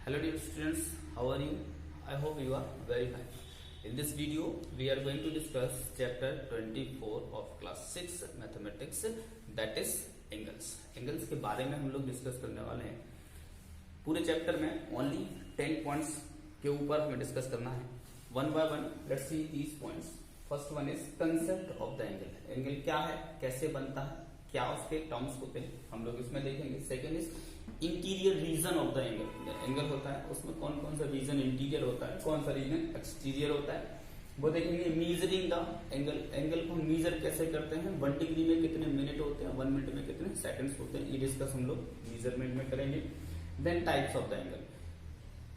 Hello dear students, how are you? I hope you are very fine. In this video, we are going to discuss chapter 24 of class 6 mathematics, that is angles. Angles के बारे में हम लोग discuss करने वाले हैं. पूरे chapter में ओनली 10 पॉइंट्स के ऊपर हमें डिस्कस करना है. One by one let's see these points. First one is concept of the angle. Angle क्या है, कैसे बनता है, क्या उसके टर्म्स होते हैं, हम लोग इसमें देखेंगे. Second is interior region of the angle. Angle होता है उसमें कौन कौन सा रीजन इंटीरियर होता है, कौन सा रीजन एक्सटीरियर होता है, वो देखेंगे. Measuring the angle. एंगल को मीजर कैसे करते हैं, 1 डिग्री में कितने मिनट होते हैं, 1 मिनट में कितने सेकंड्स होते हैं, ये डिस्कस हम लोग मेजरमेंट में करेंगे. Then types of the angle.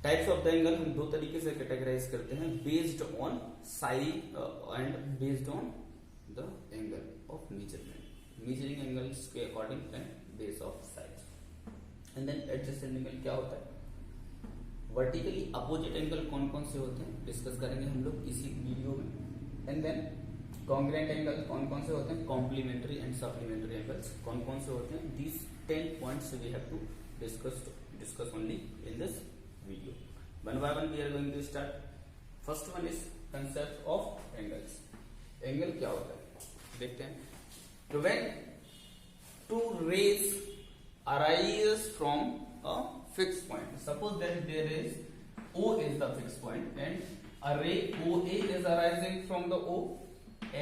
Types of the angle हम दो तरीके से कैटेगराइज करते हैं, based on side and based on the angle of measurement. Measuring angles के according and base of side. And then adjacent angle क्या होता है, वर्टिकली अपोजिट एंगल कौन कौन से होते हैं डिस्कस करेंगे हम लोग इसी वीडियो में. एंड देन कॉन्ग्रुएंट एंगल कौन कौन से होते हैं, कॉम्प्लीमेंट्री एंड सप्लीमेंट्री एंगल्स कौन कौन से होते हैं. These 10 points we have to discuss only in this video. One by one we are going to start. First one is concept of angles. Angle क्या होता है देखते हैं. So when two rays arise from a fixed point, suppose that there is O is the fixed point and a ray OA is arising from the O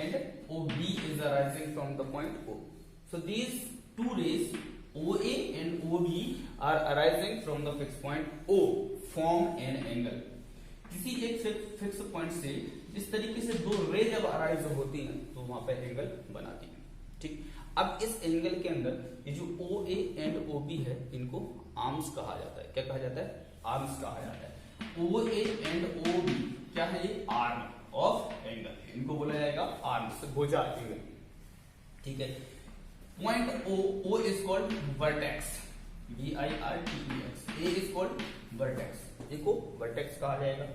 and OB is arising from the point O. So these two rays OA and OB are arising from the fixed point O, form an angle. किसी एक fix point से इस तरीके से दो रे जब arise होती हैं तो वहां पे एंगल बनाती हैं. ठीक, अब इस एंगल के अंदर ये जो OA एंड OB है इनको आर्म्स कहा जाता है. क्या कहा जाता है, आर्म्स कहा जाता है. OA एंड OB क्या है, ये आर्म ऑफ एंगल, इनको बोला जाएगा आर्म्स, भुजा एंगल. ठीक है. Point O is called vertex, VIRTEX. A is called vertex. A को vertex कहा जाएगा.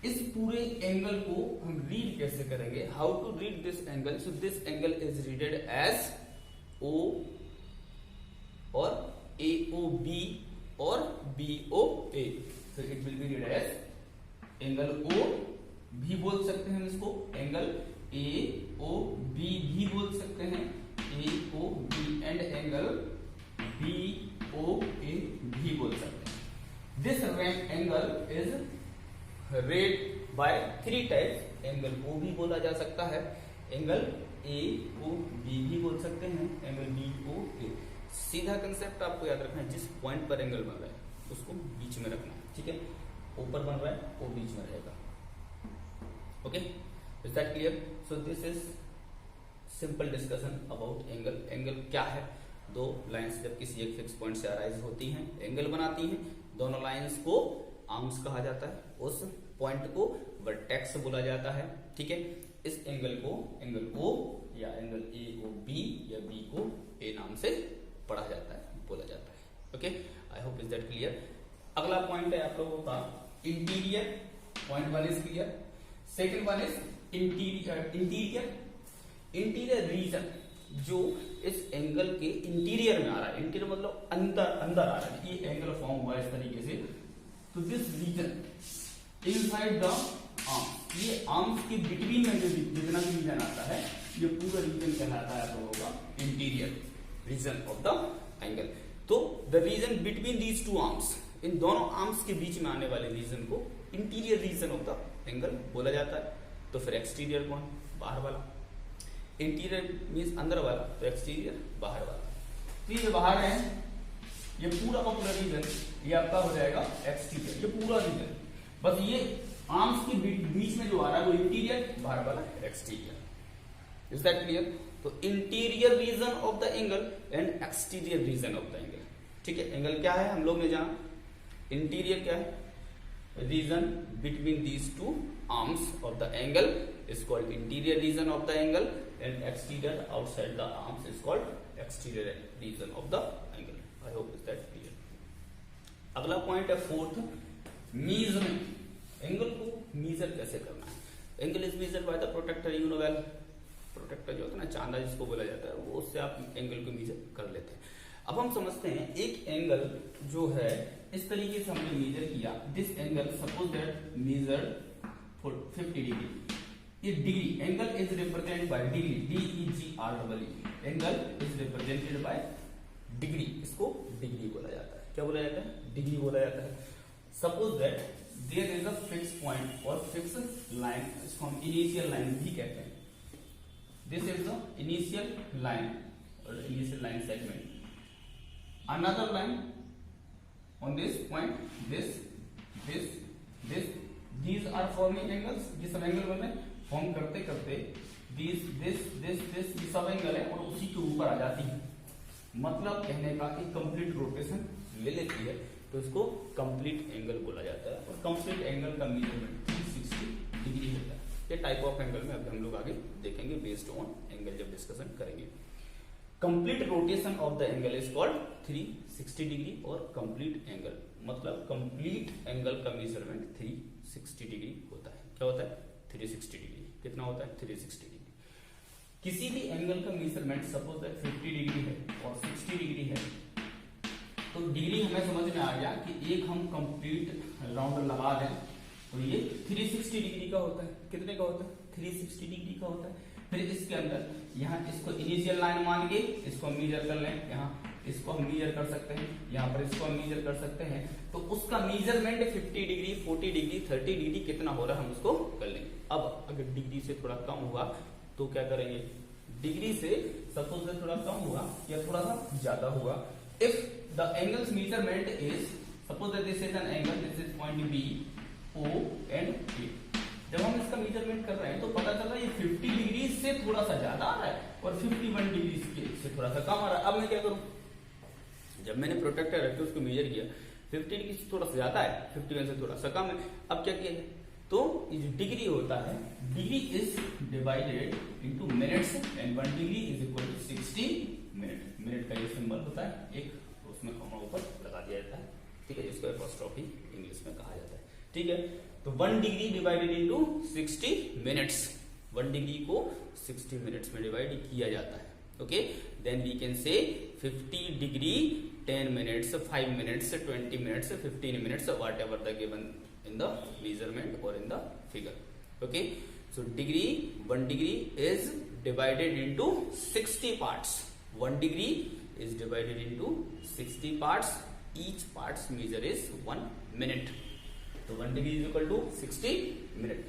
इस पूरे एंगल को हम रीड कैसे करेंगे, how to read this angle. So this angle is readed as O और AOB और BOA. So it will be read as angle O भी बोल सकते हैं हम इसको, एंगल AOB भी बोल सकते हैं, AOB एंड एंगल BOA भी बोल सकते हैं. This angle is read by 3 types. Angle O भी बोला जा सकता है, एंगल AOB भी बोल सकते हैं, एंगल BOA. सीधा कंसेप्ट आपको याद रखना है, जिस पॉइंट पर एंगल बन रहा है उसको बीच में रखना है. ठीक है, ऊपर बन रहा है वो बीच में रहेगा. Okay, is that clear. So this is simple discussion about angle. Angle क्या है, दो लाइंस जब किसी एक फिक्स पॉइंट से अराइज होती हैं एंगल बनाती हैं. दोनों लाइंस को आर्म्स कहा जाता है, उस पॉइंट को वर्टेक्स बोला जाता है. ठीक है, इस एंगल को एंगल O या एंगल AOB या B को A नाम से पढ़ा जाता है, बोला जाता है. Okay, I hope is that clear. अगला पॉइंट है आप लोगों का interior. Point 1 is clear. Second one is interior region, जो इस एंगल के इंटीरियर में आ रहा है. इंटीरियर मतलब अंदर आ रहा है. ये एंगल फॉर्म हुआ इस तरीके से. तो this region inside the arm, ये आर्म्स के बिटवीन में जो जितना भी रीजन आता है ये पूरा रीजन कहलाता है आप लोगों का interior region of the angle. तो the region between these two arms, इन दोनों आर्म्स के बीच में आने वाले रीजन को interior region of the angle बोला जाता है. तो फिर एक्सटीरियर कौन, बाहर वाला. इंटीरियर मीन्स अंदर वाला, तो एक्सटीरियर बाहर वाला. तो ये बाहर है, ये पूरा का पूरा रीजन ये आपका हो जाएगा एक्सटीरियर. ये पूरा रीजन, बस ये आर्म्स के बीच में जो आ रहा है वो इंटीरियर, बाहर वाला एक्सटीरियर. Is that clear. तो interior region of the angle and exterior region of the angle. ठीक है, एंगल क्या है हम लोग ने जाना, इंटीरियर क्या है, region between these two arms of the angle is called interior region of the angle and exterior outside the arms is called exterior region of the angle. I hope is that clear. अगला point है fourth, measurement. Angle को measure कैसे करना है. Angle is measured by the protractor. You know well, protractor जो होता है ना, चांदा जिसको बोला जाता है, वो उससे आप एंगल को मेजर कर लेते हैं. अब हम समझते हैं एक एंगल जो है इस तरीके से हमने मेजर किया, this angle suppose that measure 50 degree, ये degree angle is represented by degree, DEGREE, angle is represented by degree, इसको डिग्री बोला जाता है। क्या बोला जाता है? डिग्री बोला जाता है। Suppose that there is a fix point और फिक्स लाइन, इसको हम इनिशियल लाइन भी कहते हैं। This is the initial line और initial line segment, another line on this point, this, these are forming angles, ये सब एंगल बने फॉर्म करते करते this ये सब एंगल है और उसी के ऊपर आ जाती है, मतलब कहने का एक कंप्लीट रोटेशन ले लेती है, तो इसको कंप्लीट एंगल बोला जाता है। और कंप्लीट एंगल का मेजरमेंट 360 डिग्री होता है। ये टाइप ऑफ एंगल में अभी हम लोग आगे देखेंगे बेस्ड ऑन एंगल जब डिस्कशन करेंगे। Complete rotation of the angle is called 360 degree, और कंप्लीट एंगल मतलब कंप्लीट एंगल का मेजरमेंट 360 डिग्री होता है। क्या होता है? 360 डिग्री। कितना होता है? 360 डिग्री। किसी भी एंगल का मेजरमेंट सपोज दैट 50 डिग्री है और 60 डिग्री है, तो डिग्री हमें समझ में आ गया कि एक हम कंप्लीट राउंड लगा दें तो ये 360 डिग्री का होता है। कितने का होता है? 360 डिग्री का होता है। फिर इसके अंदर यहाँ इसको इनिशियल लाइन मान के इसको हम मेजर कर लें, यहाँ इसको हम मेजर कर सकते हैं, यहाँ पर इसको हम मेजर कर सकते हैं, तो उसका मेजरमेंट 50 डिग्री, 40 डिग्री, 30 डिग्री कितना हो रहा है हम उसको कर लेंगे। अब अगर डिग्री से थोड़ा कम हुआ तो क्या करेंगे? डिग्री से सपोज से थोड़ा कम हुआ या थोड़ा सा ज्यादा हुआ, if the angles measurement is suppose that this is an angle, this is point B, O and A. जब हम इसका मेजरमेंट कर रहे हैं तो पता चल रहा है ये 50 डिग्री से थोड़ा सा ज्यादा आ रहा है और 51 डिग्री से थोड़ा सा कम आ रहा है। अब मैं क्या करूं? जब मैंने प्रोटेक्टर रख के उसको मेजर किया, 50 डिग्री से थोड़ा सा ज्यादा है, 51 से थोड़ा सा कम है। अब क्या किया जाए? तो ये जो डिग्री होता है, degree is divided into minutes and 1 degree is equal to 60 minute. Minute का ये सिंबल होता है एक, तो उसमें कॉमा ऊपर लगा दिया जाता है, ठीक है, जिसको एपोस्ट्रोफी इंग्लिश में कहा जाता है, ठीक है। तो 1 degree divided into 60 minutes, 1 degree को 60 मिनट्स में डिवाइड किया जाता है, okay. Then we can say 50 degree 10 minutes, 5 minutes, 20 minutes, 15 minutes, whatever the given in the measurement or in the figure, okay. So degree, 1 degree is divided into 60 parts. 1 degree is divided into 60 parts. Each part's measure is 1 minute. तो 1 degree is equal to 60 minute.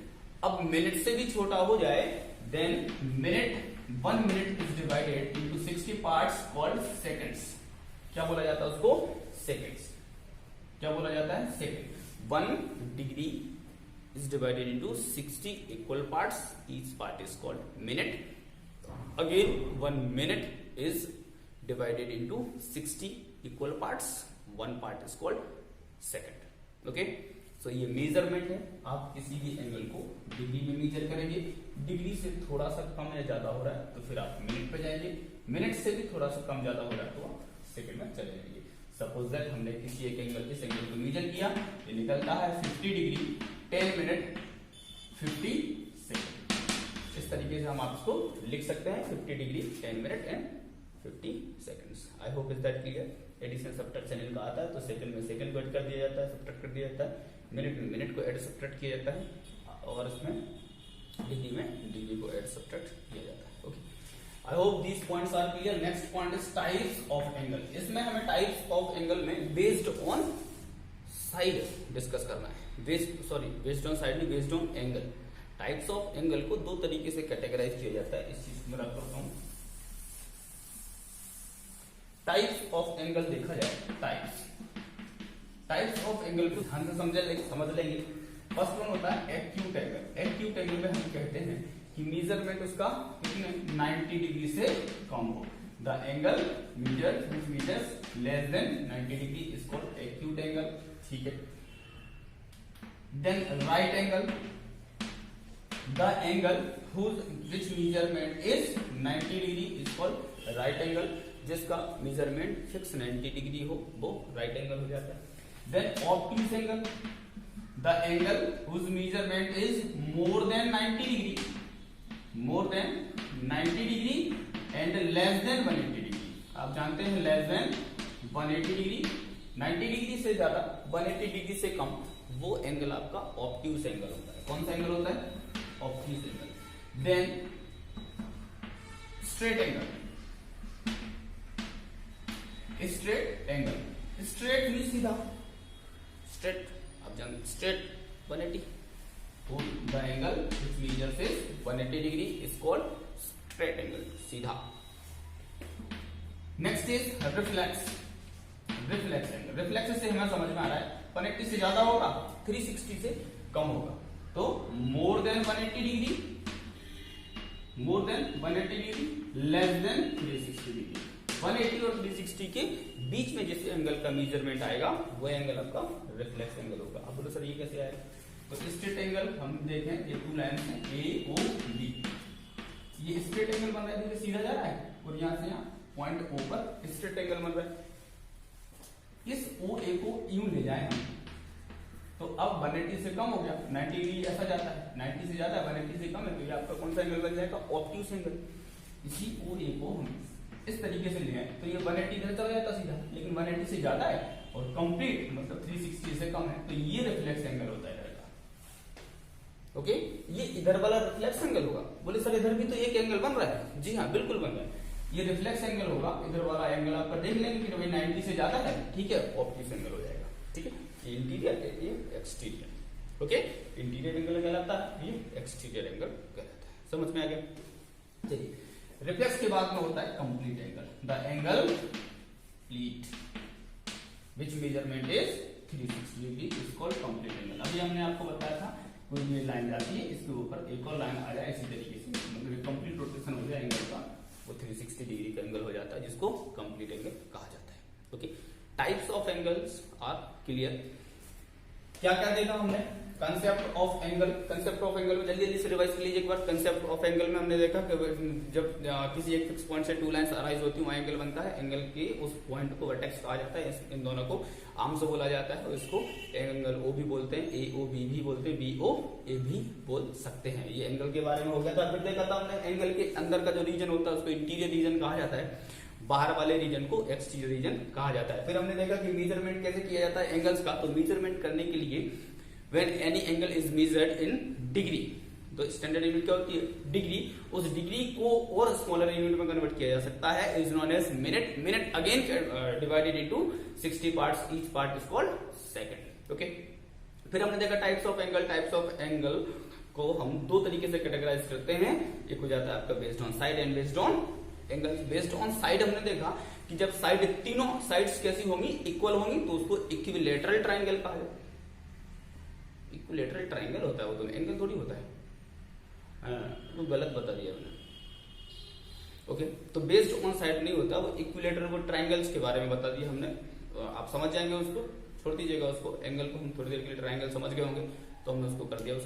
अब minute से भी छोटा हो जाए, then minute 1 minute is divided into 60 parts called seconds. क्या बोला जाता है उसको? seconds. क्या बोला जाता है? second. 1 degree is divided into 60 equal parts. Each part is called minute. Again, 1 minute is divided into 60 equal parts. 1 part is called second. Okay? So ये मेजरमेंट है। आप किसी भी एंगल को डिग्री में मेजर करेंगे, डिग्री से थोड़ा सा कम या ज्यादा हो रहा है तो फिर आप मिनट पे जाएंगे, मिनट से भी थोड़ा सा कम ज्यादा हो रहा है तो आप सेकंड में चले जाएंगे। सपोज दैट हमने किसी एक एंगल इस एंगल को मेजर किया, ये निकलता है 50 डिग्री 10 मिनट 50 सेकंड। इस तरीके से हम आप इसको लिख सकते हैं, 50 degree 10 minute and 50 seconds. I hope is that clear. Addition subtract channel का आता है तो सेकंड में सेकंड को ऐड कर दिया जाता है, सब्ट्रैक्ट कर दिया जाता है, मिनट में मिनट को ऐड सब्ट्रैक्ट किया जाता है, और इसमें डिग्री में डिग्री को ऐड सब्ट्रैक्ट किया जाता है, okay. I hope these points are clear. Next point is types of angle. इसमें हमें types of angle में based on side डिस्कस करना है। based on side नहीं, based on angle. Types of angle को दो तरीके से कैटेगराइज किया जाता है। इस चीज को मैं रख करता हूँ। Types of angle देखा जाए, types of angle को ध्यान से समझ लेंगे। फर्स्ट वन होता है एक्यूट एंगल। एक्यूट एंगल में हम कहते हैं कि मेजरमेंट उसका कितने 90 डिग्री से कम हो। The angle measures less than 90 degree is called acute angle, ठीक है। Then right angle, the angle which measurement is 90 degree is called right angle. जिसका मेजरमेंट फिक्स 90 डिग्री हो वो राइट एंगल हो जाता है। Then obtuse angle, the angle whose measurement is more than 90 degree, more than 90 degree and less than 180 degree. आप जानते हैं less than 180 degree, 90 degree से ज्यादा, 180 डिग्री से कम, वो एंगल आपका ऑब्ट्यूज एंगल होता है। कौन सा एंगल होता है? Obtuse angle. Then straight angle, straight angle, straight भी सीधा, स्ट्रेट आप जानते स्ट्रेट 180, तो the angle which measures is 180 degree is called straight angle, सीधा। Next is reflex, reflex angle. Reflex से हमें समझ में आ रहा है 180 से ज्यादा होगा, 360 से कम होगा, तो more than 180 degree, more than 180 degree, less than 360 degree. 180 और 360 के बीच में जिस एंगल का मेजरमेंट आएगा वो एंगल आपका रिफ्लेक्स एंगल होगा। अब बोलो सर ये कैसे आएगा? तो स्ट्रेट एंगल हम देखें, ये टू लाइन है ए ओ बी, ये स्ट्रेट एंगल बन रहा है, सीधा जा रहा है और यहां से यहां पॉइंट ओ पर स्ट्रेट एंगल बन रहा है। इस ओ ए को यूं ले जाए हम, तो अब 180 से कम हो गया, 90 डिग्री ऐसा जाता है, 90 से ज्यादा 180 से कम है, तो ये आपका कौन सा एंगल बन जाएगा? Obtuse angle. इसी ओ ए को हम इस तरीके से ले आए तो ये 180 इधर चला जाता सीधा, लेकिन 180 से ज्यादा है और कंप्लीट मतलब 360 से कम है, तो ये रिफ्लेक्स एंगल होता है इधर का। ओके, ये इधर वाला रिफ्लेक्स एंगल होगा। बोले सर इधर भी तो एक एंगल बन रहा है। जी हाँ, बिल्कुल बन रहा है, ये रिफ्लेक्स एंगल होगा। इधर वाला एंगल आपका देख लेंगे कि भाई 90 से ज्यादा है, ठीक है, ऑब्ट्यूज एंगल हो जाएगा। ठीक है, ये इंटीरियर है, ये एक्सटीरियर। ओके, इंटीरियर एंगल कहलाता है, ये एक्सटीरियर एंगल कहलाता है। समझ में आ गया? चलिए, रिफ्लेक्स के बाद में होता है complete angle, the angle pleat which measurement is 360 degree is called complete angle. अभी हमने आपको बताया था कोई ये लाइन जाती है, इसके ऊपर एक और लाइन आ जाए इसी तरीके से, मतलब कंप्लीट रोटेशन हो जाए एंगल का, वो 360 डिग्री का एंगल हो जाता है, जिसको कंप्लीट एंगल कहा जाता है। Okay, types of angles are clear. क्या क्या देखा हमने? Concept of angle, concept of angle में जल्दी जल्दी से रिवाइज कर लीजिए एक बार। कंसेप्ट ऑफ एंगल में हमने देखा कि जब किसी एक फिक्स पॉइंट से टू लाइंस अराइज होती है, वहां एंगल बनता है। एंगल के उस पॉइंट को वर्टेक्स कहा जाता है, इन दोनों को आर्म से बोला जाता है, और इसको एंगल ओ भी बोलते हैं, ए ओ बी भी बोलते हैं, बी ओ ए भी बोल सकते हैं। ये एंगल के बारे में हो गया था। फिर देखा था हमने एंगल के अंदर का जो रीजन होता है उसको इंटीरियर रीजन कहा जाता है, बाहर वाले रीजन को एक्सटीरियर रीजन कहा जाता है। फिर हमने देखा कि मेजरमेंट कैसे किया जाता है एंगल्स का। तो मेजरमेंट करने के लिए when any angle is measured in degree, तो स्टैंडर्ड यूनिट क्या होती है? डिग्री। उस डिग्री को और स्मॉलर यूनिट में कन्वर्ट किया जा सकता है, is known as minute. Minute again divided into 60 parts, each part is called second. Okay, फिर हमने देखा types of angle. Types of angle को हम दो तरीके से कैटेगराइज करते हैं। एक हो जाता है आपका based on side and based on angle. Based on side हमने देखा कि जब साइड, तीनों साइड्स कैसी होंगी? इक्वल होंगी, तो उसको इक्विलेटरल ट्राइंगल कहा जाता है। इक्विलेटरल ट्राइंगल होता है वो, दोनों एंगल थोड़ी होता है। वो गलत बता दिया मैंने। ओके, तो बेस्ड ऑन साइड नहीं होता वो, इक्विलेटरल, वो ट्राइंगल्स के बारे में बता दिया हमने। आप समझ जाएंगे उसको, छोड़ दीजिएगा उसको। एंगल को हम थोड़ी देर के लिए ट्राइंगल समझ गए होंगे, तो हमने उसको कर दिया,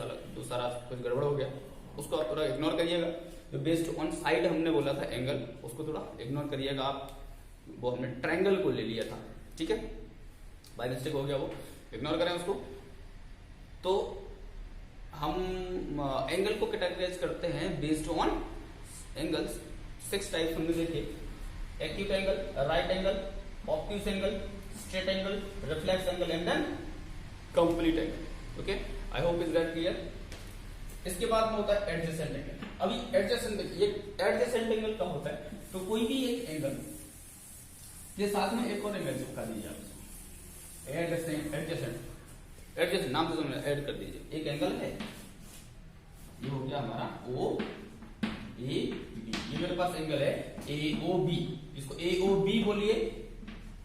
सारा कुछ गड़बड़ हो गया, उसको आप थोड़ा इग्नोर करिएगा। जो बेस्ड ऑन साइड हमने बोला था एंगल, उसको थोड़ा इग्नोर करिएगा आप। वो हमने ट्राइंगल को ले लिया था, ठीक है, बाय मिस्टेक हो गया, वो इग्नोर करें उसको। तो हम एंगल को कैटेगराइज करते हैं बेस्ड ऑन एंगल्स। 6 टाइप्स हमने देखे: acute angle, right angle, obtuse angle, straight angle, reflex angle and then complete angle. Okay, I hope is that clear. इसके बाद में होता है एडजेसेंट एंगल। अभी एडजेसेंट एंगल क्या होता है? तो कोई भी एक एंगल के साथ में एक और एंगल चिपका दीजिए आप। एडजेसेंट नाम से तुमने ऐड कर दीजिए। एक एंगल है, ये हो गया हमारा ओ ए बी, ये मेरे पास एंगल है ए ओ बी, इसको ए ओ बी बोलिए,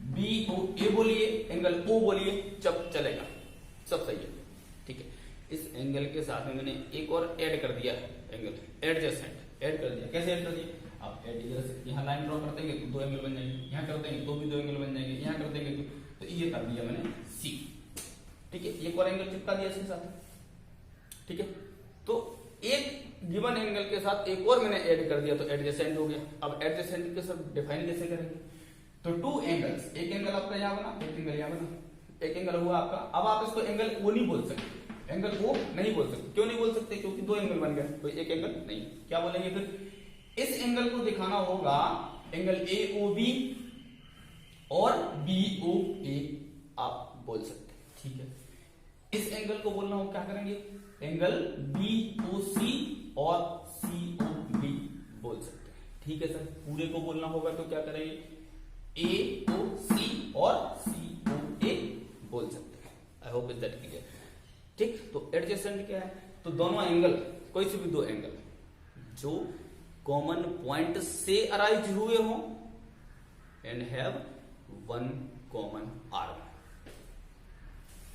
बी ओ ए बोलिए, एंगल ओ बोलिए, जब चलेगा, सब सही है, ठीक है। इस एंगल के साथ में मैंने एक और ऐड कर दिया एंगल, एडजेसेंट ऐड कर दिया। कैसे ऐड कर दिया? आप यहाँ लाइन ड्रॉ कर देंगे तो 2 एंगल बन जाएंगे, यहाँ कर देंगे तो भी 2 एंगल बन जाएंगे, यहाँ कर देंगे तो ये कर दिया मैंने सी, ठीक है। एक और एंगल चिपका दिया इसके साथ, ठीक है। तो एक गिवन एंगल के साथ एक और मैंने ऐड कर दिया तो एडजेसेंट हो गया। अब एडजेसेंट के साथ डिफाइन कैसे करेंगे? तो 2 एंगल्स, एक एंगल आपका यहाँ बना, एक एंगल यहाँ बना, एक एंगल हुआ आपका। अब आप इसको एंगल ओ नहीं बोल सकते, एंगल ओ नहीं बोल सकते। क्यों नहीं बोल सकते? क्योंकि 2 एंगल बन गए, तो एक एंगल नहीं। क्या बोलेंगे फिर? इस एंगल को दिखाना होगा एंगल ए ओ बी और BOA आप बोल सकते हैं, ठीक है। इस एंगल को बोलना हो क्या करेंगे, एंगल BOC और COB बोल सकते हैं, ठीक है सर। पूरे को बोलना होगा तो क्या करेंगे, AOC और COA बोल सकते हैं। I hope is that clear, ठीक। तो एडजेसेंट क्या है, तो दोनों एंगल, कोई से भी दो एंगल जो कॉमन पॉइंट से अराइज हुए हो and have one common arm,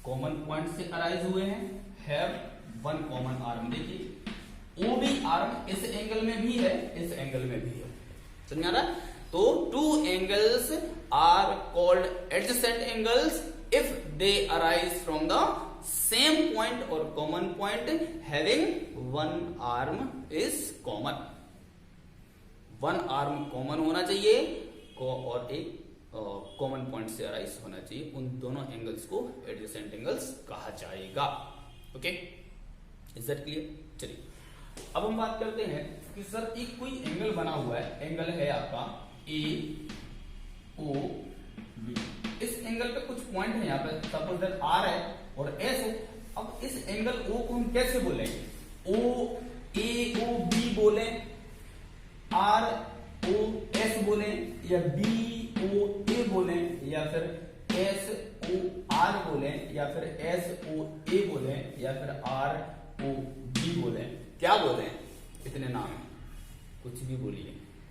common point से अराइज हुए हैं, हैव वन कॉमन आर्म। देखिए ओ भी आर्म इस एंगल में भी है, इस एंगल में भी है, समझ आ रहा। तो two angles are called adjacent angles if they arise from the same point और common point having one arm is common. One arm common होना चाहिए और एक कॉमन पॉइंट से अराइज होना चाहिए। उन दोनों एंगल्स को एडजेसेंट एंगल्स कहा जाएगा। Okay, is that clear. चलिए अब हम बात करते हैं कि सर एक कोई एंगल बना हुआ है, एंगल है आपका AOB। इस एंगल पे कुछ पॉइंट है यहाँ पे, सपोज दैट R है और S है। अब इस एंगल O को हम कैसे बोलेंगे, AOB बोले, ROS बोले, या BOA बोले, या फिर SOR बोले, या फिर SOA बोले, या फिर ROB बोले, क्या बोले, इतने नाम है, कुछ भी बोलिए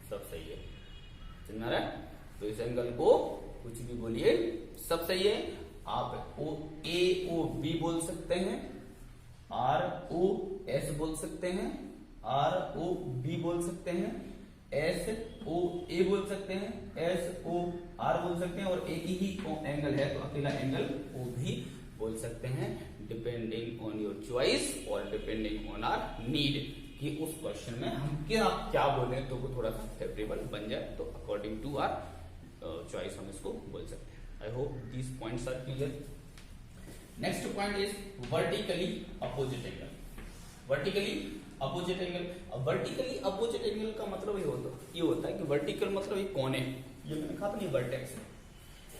सब सही है, समझ आ रहा है। तो इस एंगल को कुछ भी बोलिए सब सही है। आप AOB बोल सकते हैं, ROS बोल सकते हैं, ROB बोल सकते हैं, SOA बोल सकते हैं, SOR बोल सकते हैं, और एक ही एंगल है तो अकेला एंगल O भी बोल सकते हैं, डिपेंडिंग ऑन योर चॉइस और डिपेंडिंग ऑन आवर नीड कि उस क्वेश्चन में हम क्या बोले तो वो थोड़ा सा फेवरेबल बन जाए, तो अकॉर्डिंग टू आवर चॉइस हम इसको बोल सकते हैं। I hope these points are clear. Next point is vertically opposite angle. Vertically opposite angle, vertically opposite angle का मतलब ये होता है कि वर्टिकल मतलब एक कोने, ये मैंने कहा था नहीं वर्टेक्स है,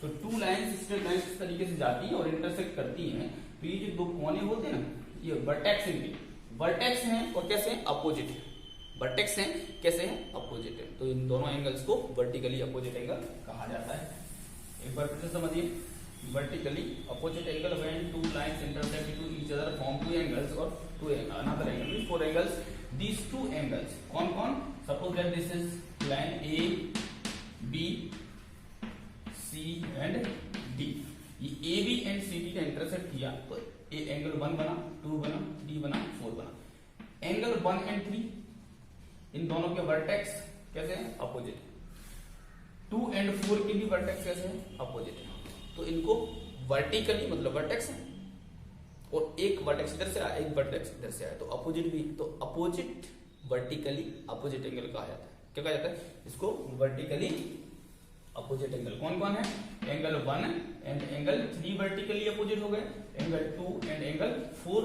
तो टू लाइंस स्ट्रेट लाइंस इस तरीके से जाती हैं और इंटरसेक्ट करती हैं, तो ये जो दो कोने होते हैं ना, ये वर्टेक्स इनके वर्टेक्स हैं और कैसे हैं, अपोजिट है। वर्टेक्स हैं कैसे हैं, अपोजिट है। तो इन दोनों एंगल्स को वर्टिकली अपोजिट एंगल कहा जाता है। एक बार फिर से समझिए, vertically opposite angle when two lines intersect to each other form two angles और two another angle means four angles. These two angles कौन कौन, suppose that this is line A B C and D। ये AB and CD का intersect किया तो A angle 1 बना, 2 बना, 3 बना, 4 बना। एंगल 1 एंड 3 इन दोनों के वर्टेक्स कैसे हैं, अपोजिट है। 2 एंड 4 के भी वर्टेक्स कैसे हैं, अपोजिट है। तो इनको वर्टिकली मतलब वर्टेक्स है और एक वर्टेक्स इधर से आया, एक वर्टेक्स इधर से आया, तो अपोजिट भी। तो अपोजिट वर्टिकली अपोजिट एंगल कहा जाता है। क्या कहा जाता है इसको, वर्टिकली अपोजिट एंगल। कौन कौन है, angle 1 and angle 3 vertically opposite हो गए, angle 2 and angle 4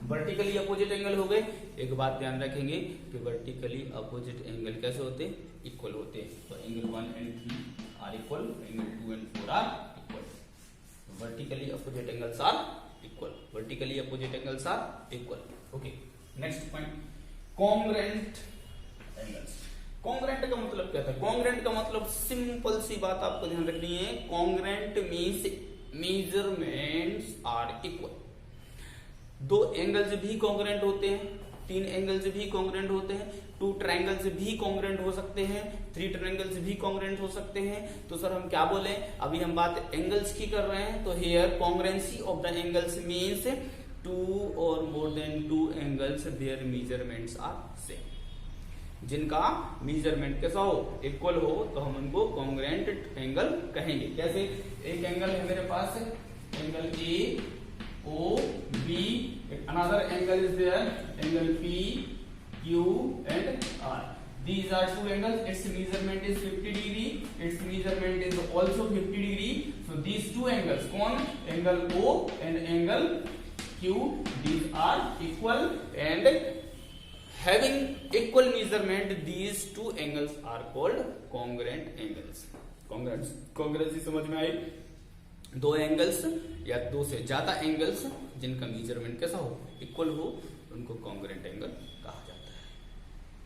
vertically opposite angle हो गए। एक बात ध्यान रखेंगे कि वर्टिकली अपोजिट एंगल कैसे होते हैं, इक्वल होते हैं। तो angle 1 and 3 are equal, angle 2 and 4 are equal. Vertically opposite angles are equal, vertically opposite angles are equal. Okay, next point, congruent angles. Congruent का मतलब क्या था, कॉन्ग्रुएंट का मतलब सिंपल सी बात आपको ध्यान रखनी है, congruent means measurements are equal. दो एंगल्स भी कॉन्ग्रुएंट होते हैं, 3 एंगल्स भी कॉन्ग्रुएंट होते हैं, 2 ट्रायंगल्स भी कॉन्ग्रुएंट हो सकते हैं, 3 ट्रायंगल्स भी कॉन्ग्रुएंट हो सकते हैं। तो सर हम क्या बोले, अभी हम बात एंगल्स की कर रहे हैं, तो here congruency of the angles means 2 और more than 2 angles their measurements are same. जिनका मेजरमेंट कैसा हो, इक्वल हो, तो हम उनको कॉन्ग्रुएंट एंगल कहेंगे। कैसे, एक एंगल है मेरे पास, angle AOB, another angle is there, angle PQ and R. These are two angles. Its measurement is 50 degree. Its measurement is also 50 degree. So these two angles, कौन, angle O and angle Q, these are equal and having equal measurement, these two angles are called congruent angles. Congruency समझ में आई? दो angles या दो से ज्यादा angles जिनका measurement कैसा हो, इक्वल हो, उनको कॉन्ग्रुएंट एंगल कहा जाता है।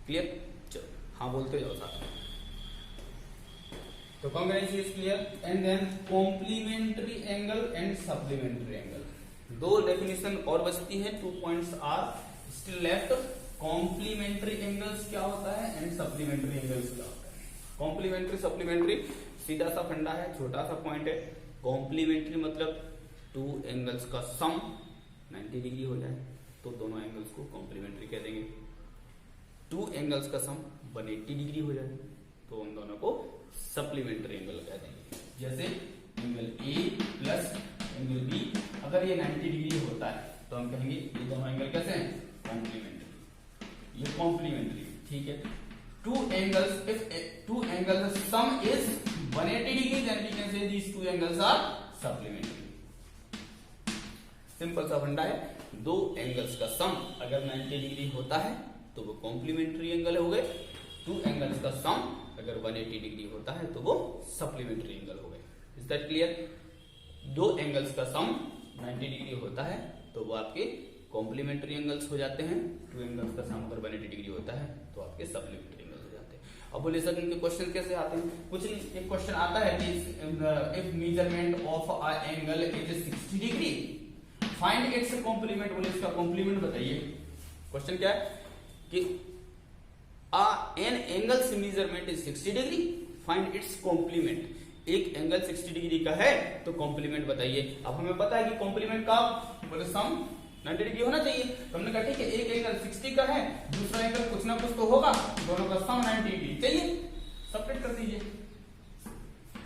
क्लियर? चलो हाँ बोलते जाओ साथ में। तो congruency is clear. And then complementary angle and supplementary angle. दो डेफिनेशन और बचती है, 2 points are still left. Complementary angles क्या होता है एंड सप्लीमेंट्री एंगल्स क्या होता है? कॉम्प्लीमेंट्री सप्लीमेंट्री सीधा सा फंडा है, छोटा सा पॉइंट है। कॉम्प्लीमेंट्री मतलब टू एंगल्स का सम 90 डिग्री हो जाए तो दोनों एंगल्स को कॉम्प्लीमेंट्री कह देंगे। टू एंगल्स का सम 180 डिग्री हो जाए तो उन दोनों को सप्लीमेंट्री एंगल कह देंगे। जैसे angle A plus angle B, अगर ये 90 डिग्री होता है तो हम कहेंगे ये दोनों एंगल कैसे हैं? कॉम्प्लीमेंट्री। ये कॉम्प्लीमेंट्री, ठीक है। Two angles, if two angles sum is 180 degree, then we can say these two angles are supplementary. Simple सा फंडा है, दो एंगल्स का सम अगर 90 डिग्री होता है तो वो कॉम्प्लीमेंट्री एंगल हो गए। टू एंगल्स का सम अगर 180 डिग्री होता है तो वो सप्लीमेंट्री एंगल हो गए। Is that clear? दो एंगल्स का सम 90 डिग्री होता है तो वो आपके कॉम्प्लीमेंट्री एंगल्स हो जाते हैं। टू एंगल्स का सम अगर 180 डिग्री होता है तो आपके सप्लीमेंट्री एंगल्स हो जाते हैं। अब बोले सर इनके क्वेश्चन कैसे आते हैं? कुछ नहीं, एक क्वेश्चन आता है कि if measurement of a angle is 60 degree find its complement. बोले इसका कॉम्प्लीमेंट बताइए। क्वेश्चन क्या है कि an angles measurement is 60 degree find its complement. एक एंगल 60 डिग्री का है तो कॉम्प्लीमेंट बताइए। अब हमें पता है कि कॉम्प्लीमेंट का बोले सम 90 डिग्री होना चाहिए। तो हमने कहा ठीक है, एक एंगल 60 का है, दूसरा एंगल कुछ ना कुछ तो होगा, दोनों का सम 90 डिग्री चाहिए। सेपरेट कर दीजिए,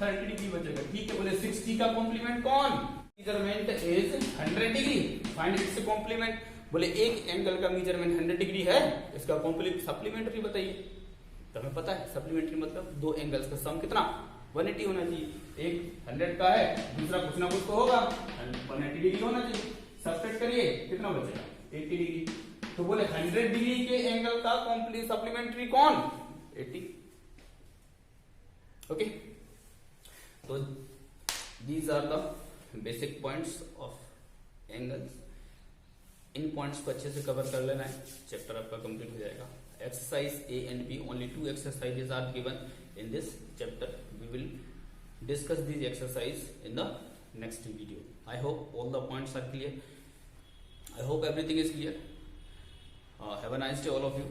30 डिग्री बचेगा। ठीक है, बोले 60 का कॉम्प्लीमेंट कौन? Measurement is 100 degree find its complement. बोले एक एंगल का मेजरमेंट 100 डिग्री है, इसका कॉम्प्लीमेंट सप्लीमेंट्री बताइए। तो हमें पता है सप्लीमेंट्री मतलब दो एंगल्स का सम कितना? 180 होना चाहिए। एक 100 का है, दूसरा कुछ ना कुछ तो होगा, 180 डिग्री होना चाहिए। सब्ट्रैक्ट करिए, कितना बचेगा? 80 डिग्री। तो बोले 100 डिग्री के एंगल का कॉम्प्लीट सप्लीमेंट्री कौन? 80। ओके, तो these are the basic points of angles. इन पॉइंट्स को अच्छे से कवर कर लेना है, चैप्टर आपका कंप्लीट हो जाएगा। Exercise A and B, only 2 exercises are given in this chapter. We will discuss these exercise in the next video. I hope all the points are clear. I hope everything is clear. Have a nice day all of you.